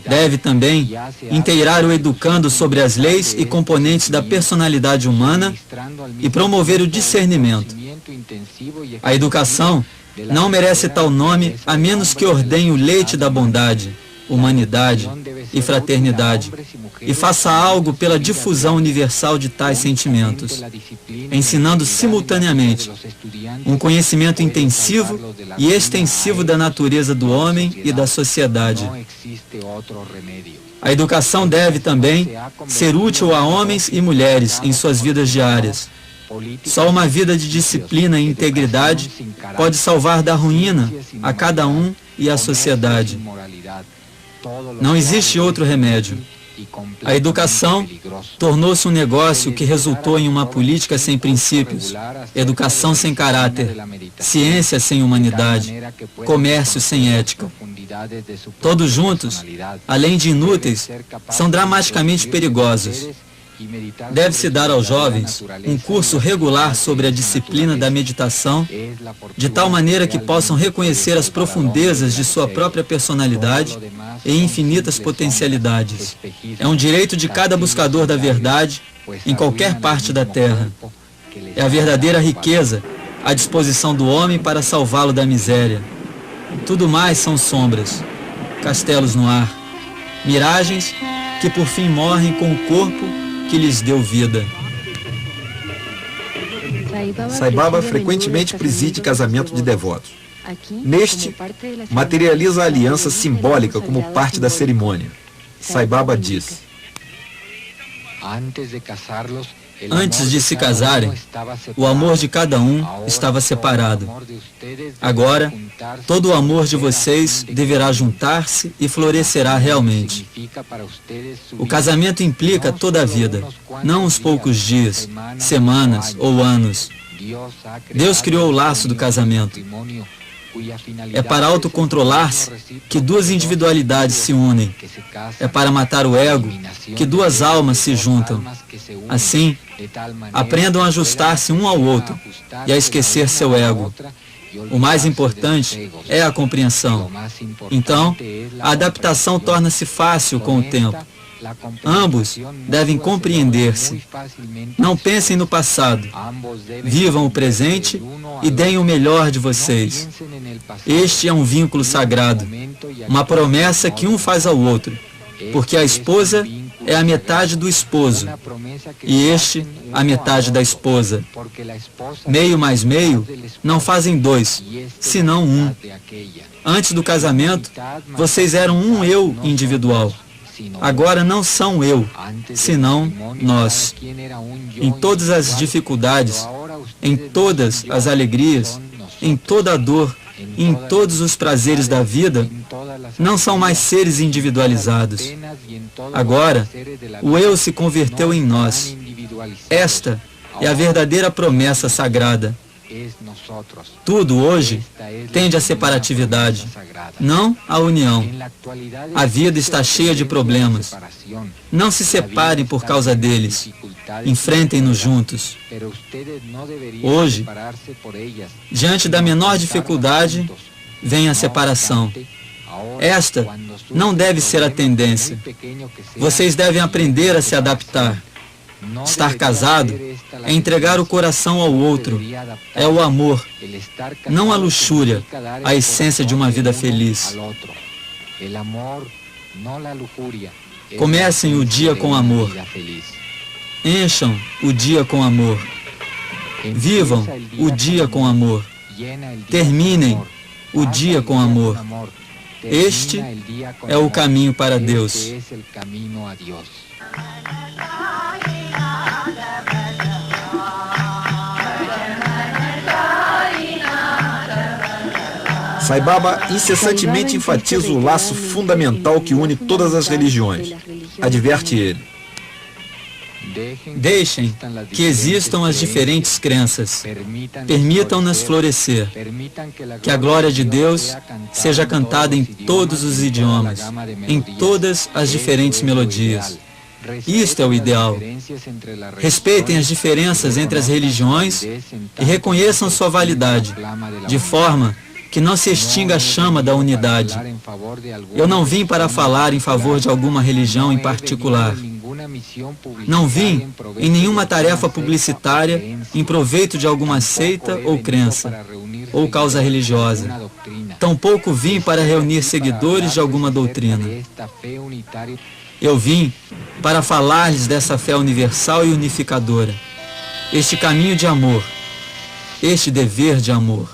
Deve também inteirar o educando sobre as leis e componentes da personalidade humana e promover o discernimento. A educação não merece tal nome a menos que ordenhe o leite da bondade, humanidade e fraternidade, e faça algo pela difusão universal de tais sentimentos, ensinando simultaneamente um conhecimento intensivo e extensivo da natureza do homem e da sociedade. A educação deve também ser útil a homens e mulheres em suas vidas diárias. Só uma vida de disciplina e integridade pode salvar da ruína a cada um e a sociedade. Não existe outro remédio. A educação tornou-se um negócio que resultou em uma política sem princípios, educação sem caráter, ciência sem humanidade, comércio sem ética. Todos juntos, além de inúteis, são dramaticamente perigosos. Deve-se dar aos jovens um curso regular sobre a disciplina da meditação, de tal maneira que possam reconhecer as profundezas de sua própria personalidade e infinitas potencialidades. É um direito de cada buscador da verdade, em qualquer parte da terra. É a verdadeira riqueza à disposição do homem para salvá-lo da miséria. Tudo mais são sombras, castelos no ar, miragens que por fim morrem com o corpo que lhes deu vida. Sai Baba frequentemente preside casamento de devotos. Neste, materializa a aliança simbólica como parte da cerimônia. Sai Baba diz: antes de se casarem, o amor de cada um estava separado. Agora, todo o amor de vocês deverá juntar-se e florescerá realmente. O casamento implica toda a vida, não uns poucos dias, semanas ou anos. Deus criou o laço do casamento. É para autocontrolar-se que duas individualidades se unem. É para matar o ego que duas almas se juntam. Assim, aprendam a ajustar-se um ao outro e a esquecer seu ego. O mais importante é a compreensão. Então, a adaptação torna-se fácil com o tempo. Ambos devem compreender-se. Não pensem no passado. Vivam o presente e deem o melhor de vocês. Este é um vínculo sagrado. uma promessa que um faz ao outro, porque a esposa é a metade do esposo, e este a metade da esposa. Meio mais meio não fazem dois, senão um. Antes do casamento, vocês eram um eu individual. Agora não são eu, senão nós. Em todas as dificuldades, em todas as alegrias, em toda a dor, em todos os prazeres da vida, não são mais seres individualizados. Agora, o eu se converteu em nós. Esta é a verdadeira promessa sagrada. Tudo hoje tende à separatividade, não à união. A vida está cheia de problemas. Não se separem por causa deles. Enfrentem-nos juntos. Hoje, diante da menor dificuldade, vem a separação. Esta não deve ser a tendência. Vocês devem aprender a se adaptar. Estar casado é entregar o coração ao outro, é o amor, não a luxúria, a essência de uma vida feliz. Comecem o dia com amor, encham o dia com amor, vivam o dia com amor, terminem o dia com amor. Este é o caminho para Deus. Sai Baba incessantemente enfatiza o laço fundamental que une todas as religiões. Adverte ele. Deixem que existam as diferentes crenças. Permitam-nas florescer. Que a glória de Deus seja cantada em todos os idiomas, em todas as diferentes melodias. Isto é o ideal. Respeitem as diferenças entre as religiões e reconheçam sua validade, de forma que não se extinga a chama da unidade. Eu não vim para falar em favor de alguma religião em particular. Não vim em nenhuma tarefa publicitária em proveito de alguma seita ou crença, ou causa religiosa. Tampouco vim para reunir seguidores de alguma doutrina. Eu vim para falar-lhes dessa fé universal e unificadora, este caminho de amor, este dever de amor.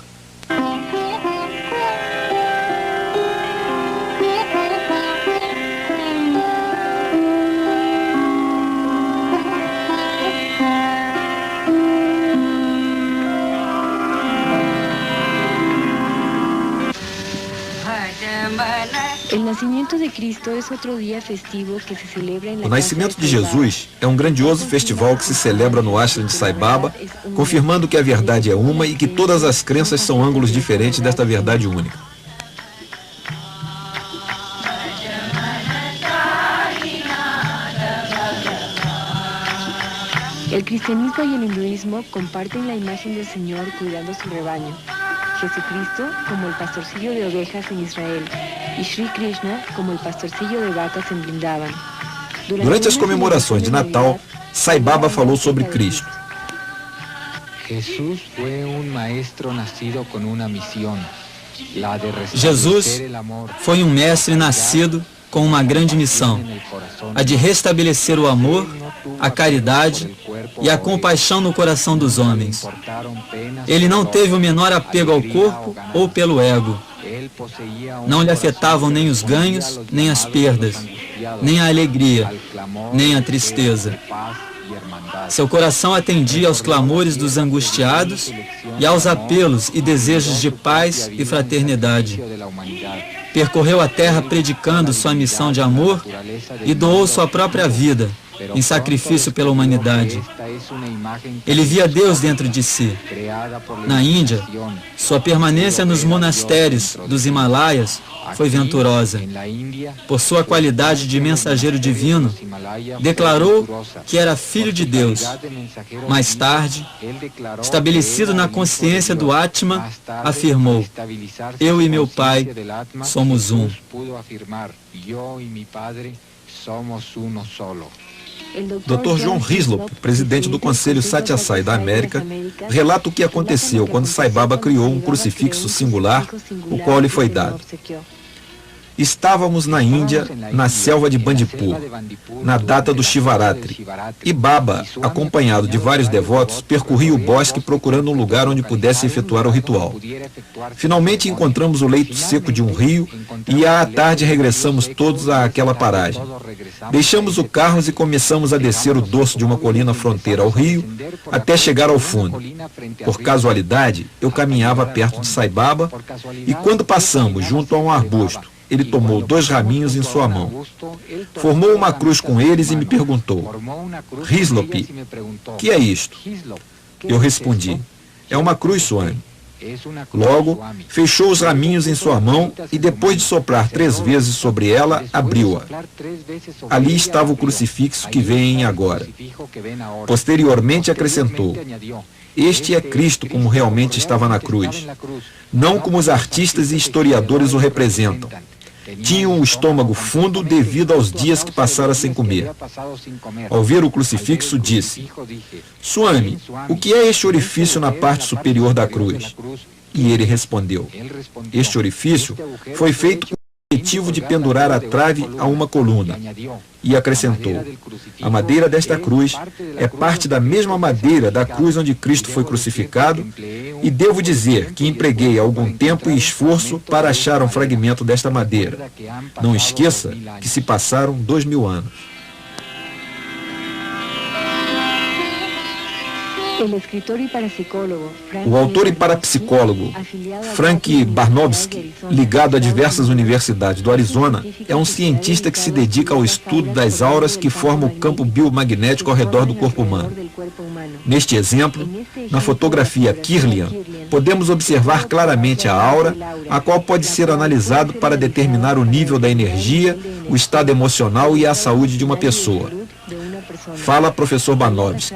O nascimento de Jesus é um grandioso festival que se celebra no ashram de Sai Baba, confirmando que a verdade é uma e que todas as crenças são ângulos diferentes desta verdade única. El cristianismo y el hinduismo comparten la imagen del Señor cuidando su rebaño. Jesucristo como el pastorcillo de ovejas en Israel y Sri Krishna como el pastorcillo de vacas en Vrindavan. Durante as comemorações de Natal, Sai Baba falou sobre Cristo. Jesus foi um mestre nascido com uma grande missão, a de restabelecer o amor, a caridade e a compaixão no coração dos homens. Ele não teve o menor apego ao corpo ou pelo ego. Não lhe afetavam nem os ganhos, nem as perdas, nem a alegria, nem a tristeza. Seu coração atendia aos clamores dos angustiados e aos apelos e desejos de paz e fraternidade. Percorreu a terra predicando sua missão de amor e doou sua própria vida em sacrifício pela humanidade. Ele via Deus dentro de si. Na Índia, sua permanência nos monastérios dos Himalaias foi venturosa. Por sua qualidade de mensageiro divino, declarou que era filho de Deus. Mais tarde, estabelecido na consciência do Atma, afirmou: eu e meu Pai somos um. Dr. John Hislop, presidente do Conselho Satya Sai da América, relata o que aconteceu quando Sai Baba criou um crucifixo singular, o qual lhe foi dado. Estávamos na Índia, na selva de Bandipur, na data do Shivaratri, e Baba, acompanhado de vários devotos, percorria o bosque procurando um lugar onde pudesse efetuar o ritual. Finalmente encontramos o leito seco de um rio e à tarde regressamos todos àquela paragem. Deixamos o carro e começamos a descer o dorso de uma colina fronteira ao rio até chegar ao fundo. Por casualidade, eu caminhava perto de Sai Baba e quando passamos junto a um arbusto, ele tomou 2 raminhos em sua mão. Formou uma cruz com eles e me perguntou: Hislop, que é isto? Eu respondi: é uma cruz, Swami. Logo, fechou os raminhos em sua mão e depois de soprar 3 vezes sobre ela, abriu-a. Ali estava o crucifixo que veem agora. Posteriormente acrescentou: este é Cristo como realmente estava na cruz, não como os artistas e historiadores o representam. Tinha um estômago fundo devido aos dias que passara sem comer. Ao ver o crucifixo, disse: Swami, o que é este orifício na parte superior da cruz? E ele respondeu: este orifício foi feito com o objetivo de pendurar a trave a uma coluna. E acrescentou: a madeira desta cruz é parte da mesma madeira da cruz onde Cristo foi crucificado, e devo dizer que empreguei algum tempo e esforço para achar um fragmento desta madeira. Não esqueça que se passaram 2000 anos. O autor e parapsicólogo Frank Barnowski, ligado a diversas universidades do Arizona, é um cientista que se dedica ao estudo das auras que formam o campo biomagnético ao redor do corpo humano. Neste exemplo, na fotografia Kirlian, podemos observar claramente a aura, a qual pode ser analisado para determinar o nível da energia, o estado emocional e a saúde de uma pessoa. Fala professor Barnowski.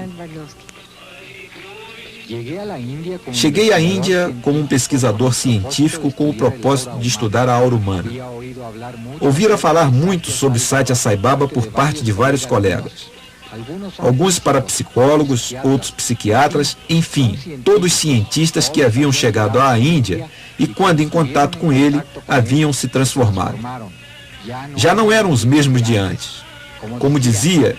Cheguei à Índia como um pesquisador científico com o propósito de estudar a aura humana. Ouvira falar muito sobre Satya Sai Baba por parte de vários colegas. Alguns parapsicólogos, outros psiquiatras, enfim, todos cientistas que haviam chegado à Índia e, quando em contato com ele, haviam se transformado. Já não eram os mesmos de antes. Como dizia,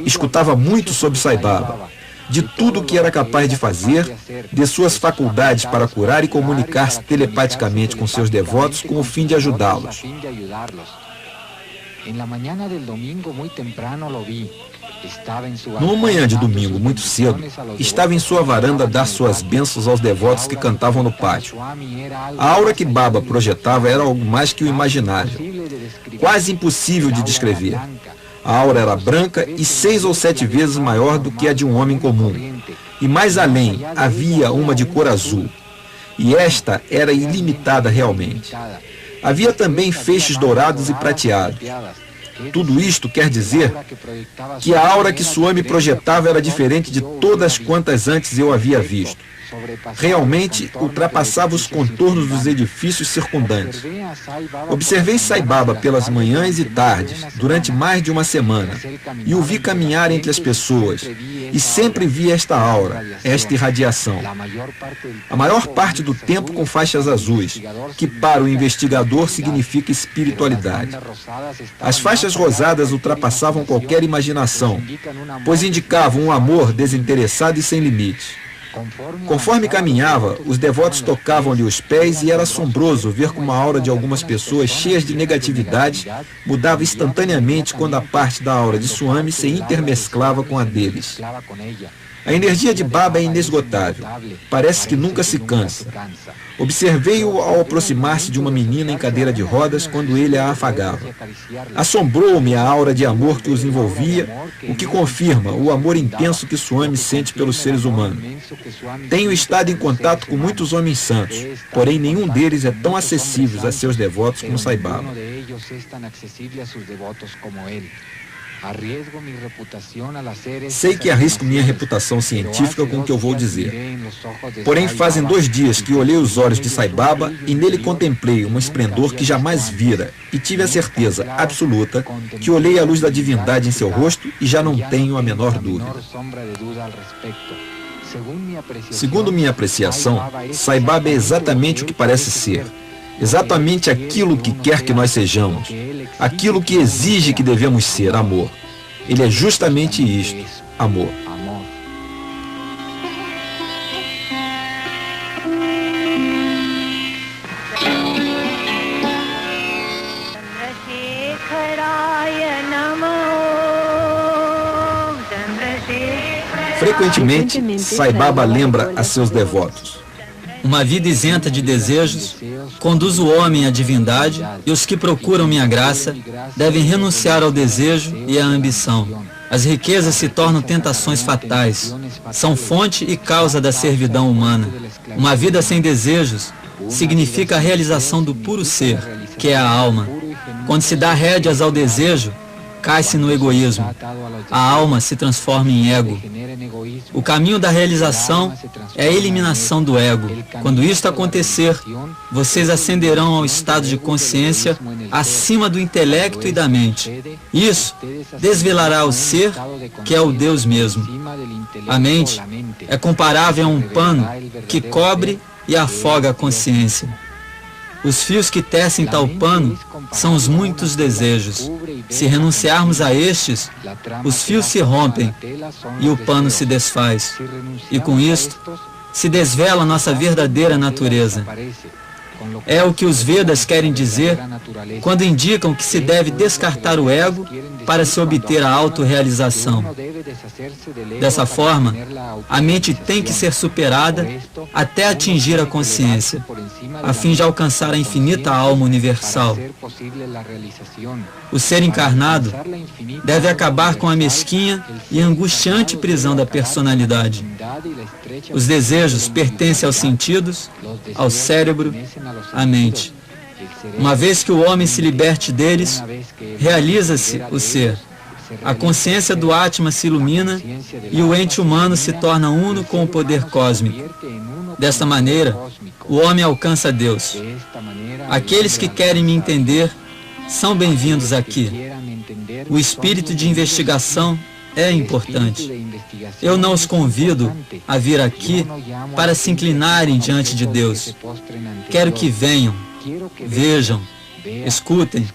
escutava muito sobre Sai Baba, de tudo o que era capaz de fazer, de suas faculdades para curar e comunicar-se telepaticamente com seus devotos com o fim de ajudá-los. Numa manhã de domingo, muito cedo, estava em sua varanda a dar suas bênçãos aos devotos que cantavam no pátio. A aura que Baba projetava era algo mais que o imaginável, quase impossível de descrever. A aura era branca e 6 ou 7 vezes maior do que a de um homem comum. E mais além, havia uma de cor azul. E esta era ilimitada realmente. Havia também feixes dourados e prateados. Tudo isto quer dizer que a aura que Swami projetava era diferente de todas quantas antes eu havia visto. Realmente ultrapassava os contornos dos edifícios circundantes. Observei Sai Baba pelas manhãs e tardes, durante mais de uma semana, e o vi caminhar entre as pessoas, e sempre vi esta aura, esta irradiação. A maior parte do tempo com faixas azuis, que para o investigador significa espiritualidade. As faixas rosadas ultrapassavam qualquer imaginação, pois indicavam um amor desinteressado e sem limite. Conforme caminhava, os devotos tocavam-lhe os pés e era assombroso ver como a aura de algumas pessoas cheias de negatividade mudava instantaneamente quando a parte da aura de Swami se intermesclava com a deles. A energia de Baba é inesgotável, parece que nunca se cansa. Observei-o ao aproximar-se de uma menina em cadeira de rodas quando ele a afagava. Assombrou-me a aura de amor que os envolvia, o que confirma o amor intenso que Swami sente pelos seres humanos. Tenho estado em contato com muitos homens santos, porém nenhum deles é tão acessível a seus devotos como Sai Baba. Sei que arrisco minha reputação científica com o que eu vou dizer. Porém, fazem 2 dias que olhei os olhos de Sai Baba e nele contemplei um esplendor que jamais vira e tive a certeza absoluta que olhei a luz da divindade em seu rosto e já não tenho a menor dúvida. Segundo minha apreciação, Sai Baba é exatamente o que parece ser. exatamente aquilo que quer que nós sejamos, aquilo que exige que devemos ser, amor. Ele é justamente isto, amor. Frequentemente, Sai Baba lembra a seus devotos: uma vida isenta de desejos conduz o homem à divindade, e os que procuram minha graça devem renunciar ao desejo e à ambição. As riquezas se tornam tentações fatais, são fonte e causa da servidão humana. Uma vida sem desejos significa a realização do puro ser, que é a alma. Quando se dá rédeas ao desejo, cai-se no egoísmo. A alma se transforma em ego. O caminho da realização é a eliminação do ego. Quando isto acontecer, vocês ascenderão ao estado de consciência acima do intelecto e da mente. Isso desvelará o ser, que é o Deus mesmo. A mente é comparável a um pano que cobre e afoga a consciência. Os fios que tecem tal pano são os muitos desejos. Se renunciarmos a estes, os fios se rompem e o pano se desfaz. E com isto, se desvela nossa verdadeira natureza. É o que os Vedas querem dizer quando indicam que se deve descartar o ego para se obter a autorrealização. Dessa forma, a mente tem que ser superada até atingir a consciência, a fim de alcançar a infinita alma universal. O ser encarnado deve acabar com a mesquinha e angustiante prisão da personalidade. Os desejos pertencem aos sentidos, ao cérebro, à mente. Uma vez que o homem se liberte deles, realiza-se o ser. A consciência do Atma se ilumina e o ente humano se torna uno com o poder cósmico. Desta maneira, o homem alcança Deus. Aqueles que querem me entender são bem-vindos aqui. O espírito de investigação é importante. Eu não os convido a vir aqui para se inclinarem diante de Deus. Quero que venham, vejam, escutem,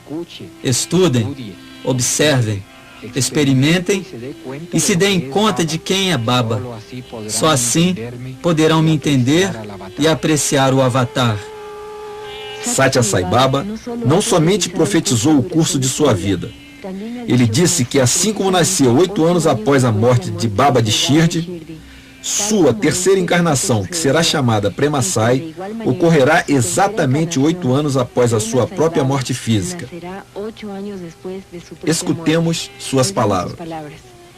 estudem, observem, experimentem e se deem conta de quem é Baba. Só assim poderão me entender e apreciar o Avatar. Satya Sai Baba não somente profetizou o curso de sua vida. Ele disse que assim como nasceu 8 anos após a morte de Baba de Shirdi, sua terceira encarnação, que será chamada Prema Sai, ocorrerá exatamente 8 anos após a sua própria morte física. Escutemos suas palavras.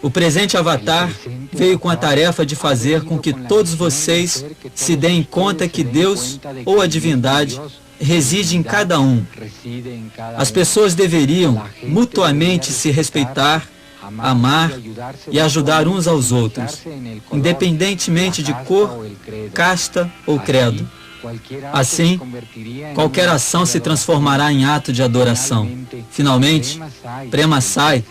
O presente Avatar veio com a tarefa de fazer com que todos vocês se deem conta que Deus, ou a divindade, reside em cada um. As pessoas deveriam mutuamente se respeitar, amar e ajudar uns aos outros, independentemente de cor, casta ou credo. Assim, qualquer ação se transformará em ato de adoração. Finalmente, Prema Sai,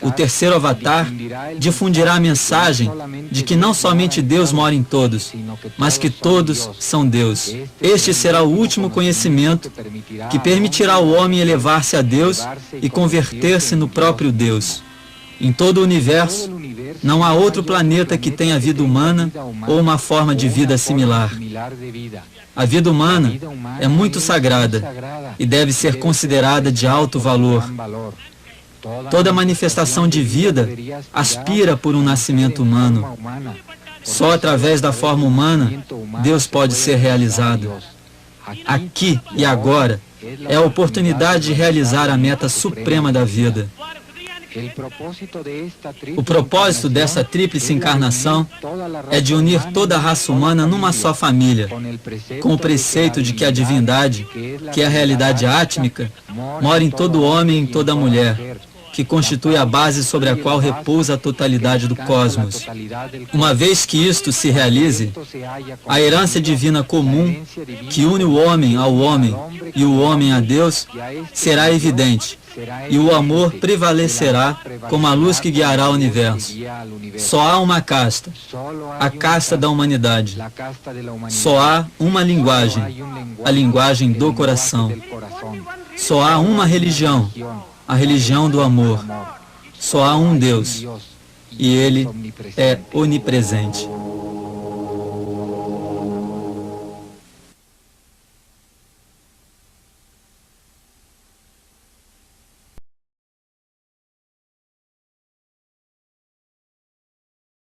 o terceiro avatar, difundirá a mensagem de que não somente Deus mora em todos, mas que todos são Deus. Este será o último conhecimento que permitirá ao homem elevar-se a Deus e converter-se no próprio Deus. Em todo o universo, não há outro planeta que tenha vida humana ou uma forma de vida similar. A vida humana é muito sagrada e deve ser considerada de alto valor. Toda manifestação de vida aspira por um nascimento humano. Só através da forma humana, Deus pode ser realizado. Aqui e agora é a oportunidade de realizar a meta suprema da vida. O propósito dessa tríplice encarnação é de unir toda a raça humana numa só família, com o preceito de que a divindade, que é a realidade átmica, mora em todo homem e em toda mulher, que constitui a base sobre a qual repousa a totalidade do cosmos. Uma vez que isto se realize, a herança divina comum, que une o homem ao homem e o homem a Deus, será evidente, e o amor prevalecerá como a luz que guiará o universo. Só há uma casta, a casta da humanidade. Só há uma linguagem, a linguagem do coração. Só há uma religião, a religião do amor. Só há um Deus, e Ele é onipresente.